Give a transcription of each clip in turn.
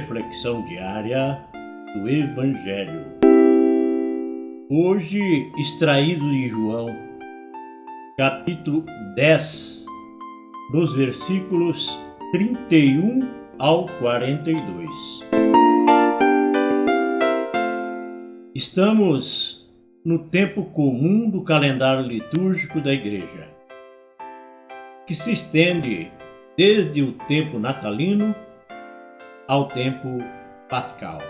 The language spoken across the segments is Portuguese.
reflexão diária do Evangelho. Hoje, extraído de João, capítulo 10, dos versículos 31 ao 42. Estamos no tempo comum do calendário litúrgico da Igreja, que se estende desde o tempo natalino ao tempo pascal,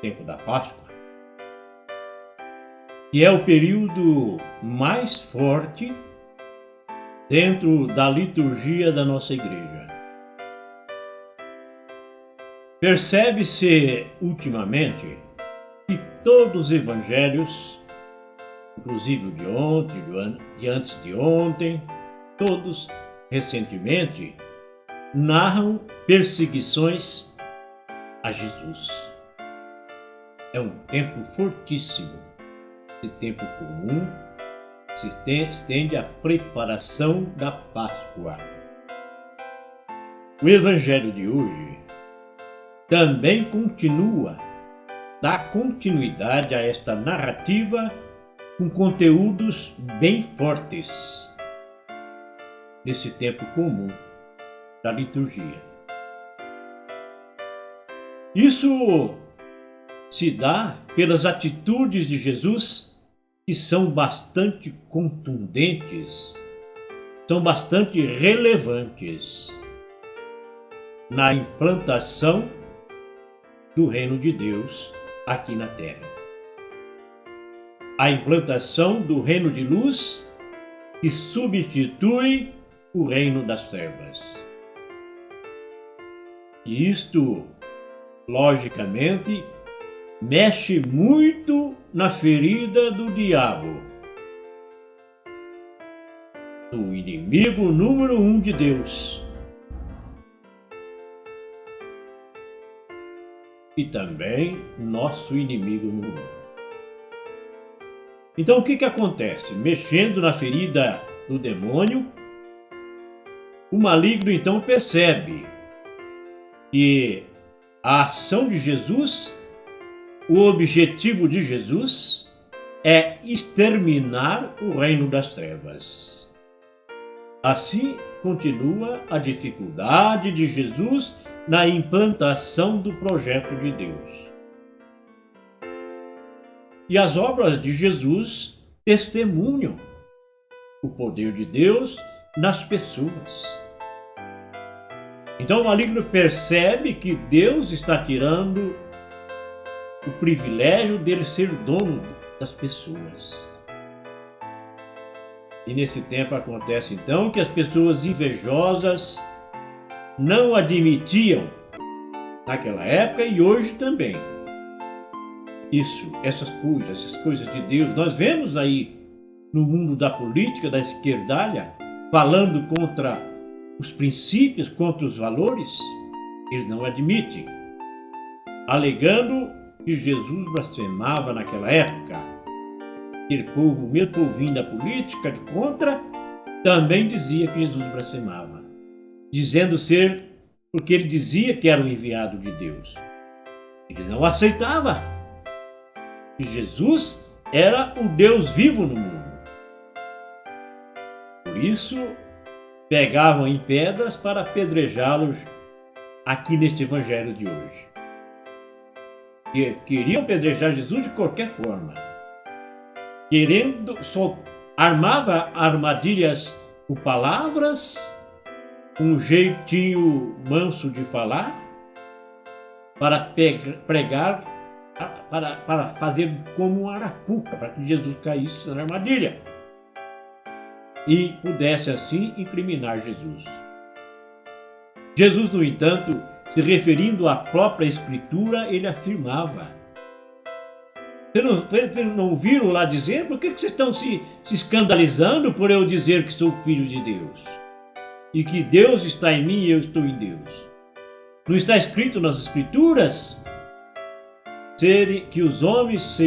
tempo da Páscoa, que é o período mais forte dentro da liturgia da nossa Igreja. Percebe-se ultimamente que todos os evangelhos, inclusive o de ontem, de antes de ontem, todos recentemente, narram perseguições a Jesus. É um tempo fortíssimo. Esse tempo comum se estende à preparação da Páscoa. O Evangelho de hoje também dá continuidade a esta narrativa com conteúdos bem fortes nesse tempo comum da liturgia. Isso se dá pelas atitudes de Jesus, que são bastante contundentes, são bastante relevantes na implantação do reino de Deus aqui na terra. A implantação do reino de luz que substitui o reino das trevas. E isto, logicamente, mexe muito na ferida do diabo, do inimigo número 1 de Deus. E também nosso inimigo número 1. Então o que acontece? Mexendo na ferida do demônio, o maligno então percebe que a ação de Jesus, o objetivo de Jesus, é exterminar o reino das trevas. Assim continua a dificuldade de Jesus na implantação do projeto de Deus. E as obras de Jesus testemunham o poder de Deus nas pessoas. Então o maligno percebe que Deus está tirando o privilégio dele ser dono das pessoas. E nesse tempo acontece então que as pessoas invejosas não admitiam, naquela época e hoje também, essas coisas de Deus. Nós vemos aí no mundo da política, da esquerdalha, falando contra os princípios, contra os valores. Eles não admitem, alegando que Jesus blasfemava naquela época. Aquele povo, o mesmo povinho da política de contra, também dizia que Jesus blasfemava, dizendo ser, porque ele dizia que era o enviado de Deus. Ele não aceitava que Jesus era o Deus vivo no mundo. Por isso, pegavam em pedras para apedrejá-los aqui neste evangelho de hoje. E queriam apedrejar Jesus de qualquer forma. Armava armadilhas com palavras, um jeitinho manso de falar, para pregar, para fazer como uma arapuca, para que Jesus caísse na armadilha e pudesse assim incriminar Jesus. Jesus, no entanto, se referindo à própria Escritura, ele afirmava: vocês não viram lá dizer? Por que vocês estão se escandalizando por eu dizer que sou filho de Deus? E que Deus está em mim e eu estou em Deus? Não está escrito nas Escrituras que os homens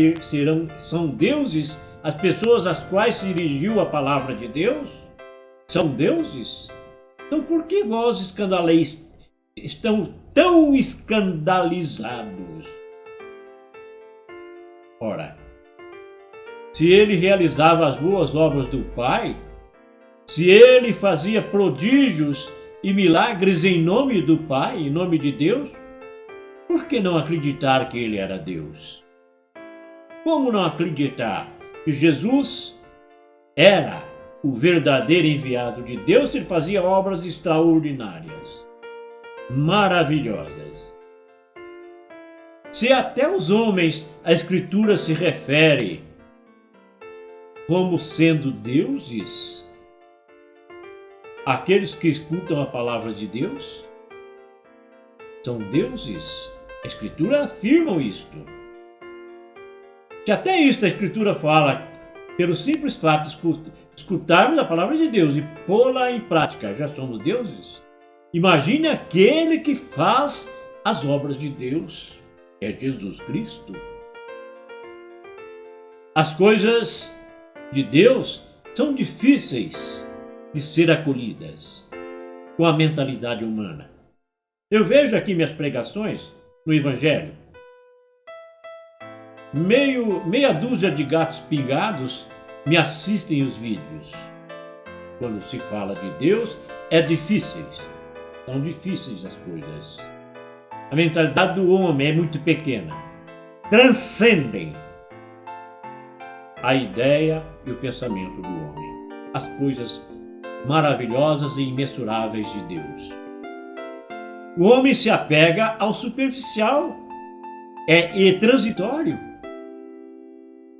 são deuses? As pessoas às quais se dirigiu a palavra de Deus são deuses? Então por que vós escandaleis estão tão escandalizados. Ora, se ele realizava as boas obras do Pai, se ele fazia prodígios e milagres em nome do Pai, em nome de Deus, por que não acreditar que ele era Deus? Como não acreditar que Jesus era o verdadeiro enviado de Deus se ele fazia obras extraordinárias, maravilhosas? Se até os homens a Escritura se refere como sendo deuses, aqueles que escutam a palavra de Deus são deuses. A Escritura afirma isto. Se até isso a Escritura fala, pelo simples fato de escutarmos a palavra de Deus e pô-la em prática, já somos deuses. Imagine aquele que faz as obras de Deus, que é Jesus Cristo. As coisas de Deus são difíceis de ser acolhidas com a mentalidade humana. Eu vejo aqui minhas pregações no Evangelho. Meia dúzia de gatos pingados me assistem os vídeos. Quando se fala de Deus, são difíceis as coisas. A mentalidade do homem é muito pequena. Transcendem a ideia e o pensamento do homem. As coisas maravilhosas e imensuráveis de Deus. O homem se apega ao superficial e transitório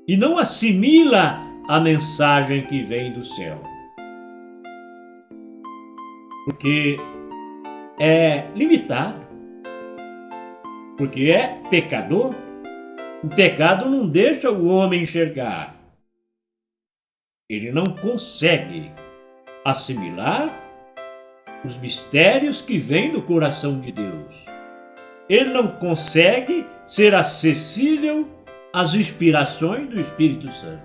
e não assimila a mensagem que vem do céu. Porque é limitado. Porque é pecador. O pecado não deixa o homem enxergar. Ele não consegue assimilar os mistérios que vêm do coração de Deus. Ele não consegue ser acessível às inspirações do Espírito Santo.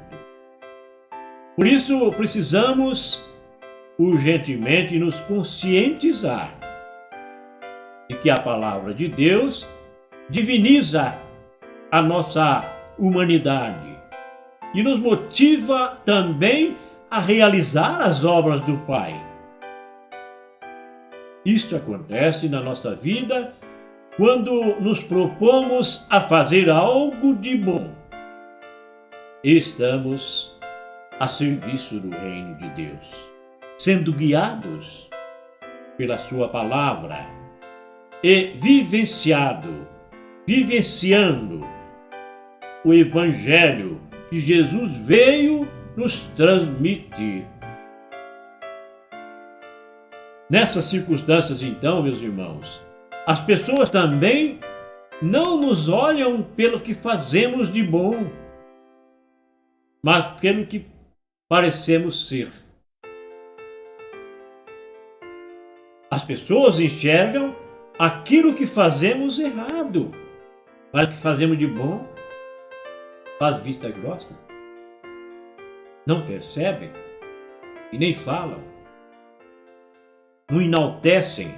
Por isso, precisamos urgentemente nos conscientizar de que a palavra de Deus diviniza a nossa humanidade e nos motiva também a realizar as obras do Pai. Isto acontece na nossa vida quando nos propomos a fazer algo de bom. Estamos a serviço do reino de Deus, sendo guiados pela sua palavra e vivenciando o Evangelho que Jesus veio nos transmitir. Nessas circunstâncias, então, meus irmãos, as pessoas também não nos olham pelo que fazemos de bom, mas pelo que parecemos ser. As pessoas enxergam aquilo que fazemos errado, mas o que fazemos de bom faz vista grossa. Não percebem e nem falam. Não enaltecem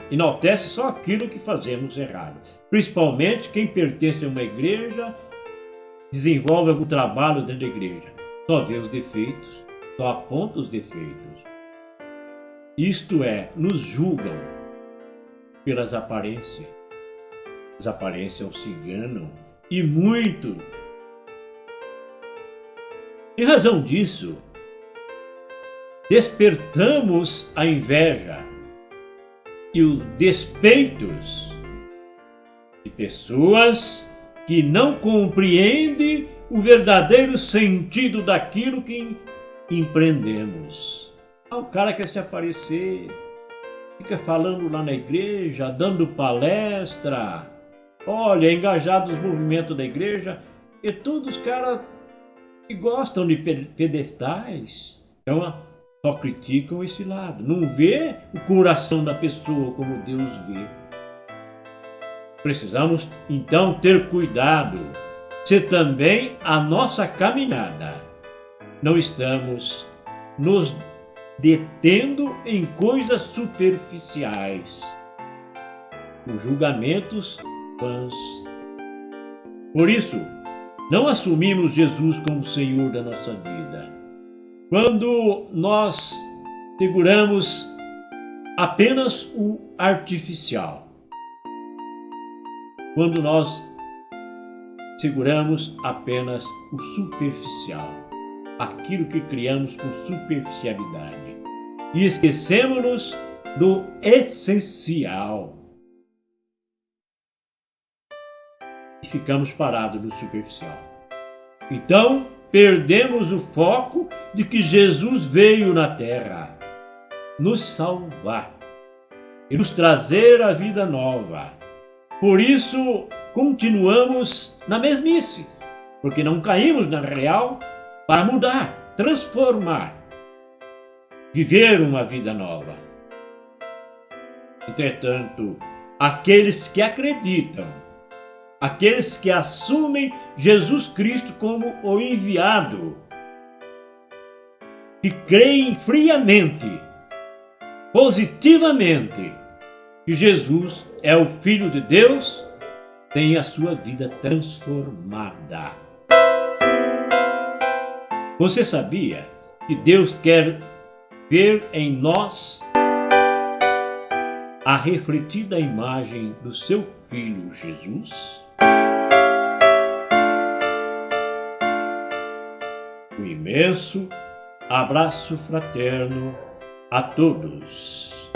só aquilo que fazemos errado. Principalmente quem pertence a uma igreja, desenvolve algum trabalho dentro da igreja. Só vê os defeitos, só aponta os defeitos. Isto é, nos julgam pelas aparências. As aparências se enganam, e muito. Em razão disso, despertamos a inveja e os despeitos de pessoas que não compreendem o verdadeiro sentido daquilo que empreendemos. O cara quer se aparecer, fica falando lá na igreja, dando palestra, olha, engajado nos movimentos da igreja, e todos os caras que gostam de pedestais, então só criticam esse lado, não vê o coração da pessoa como Deus vê. Precisamos então ter cuidado, se também a nossa caminhada não estamos nos detendo em coisas superficiais. os julgamentos vãs. Por isso, não assumimos Jesus como Senhor da nossa vida. Quando nós seguramos apenas o artificial, quando nós seguramos apenas o superficial, aquilo que criamos com superficialidade, e esquecemos-nos do essencial. E ficamos parados no superficial. Então, perdemos o foco de que Jesus veio na terra nos salvar e nos trazer a vida nova. Por isso, continuamos na mesmice, porque não caímos na real para mudar, transformar, viver uma vida nova. Entretanto, aqueles que acreditam, aqueles que assumem Jesus Cristo como o enviado, que creem friamente, positivamente, que Jesus é o Filho de Deus, têm a sua vida transformada. Você sabia que Deus quer ver em nós a refletida imagem do seu Filho Jesus? Um imenso abraço fraterno a todos.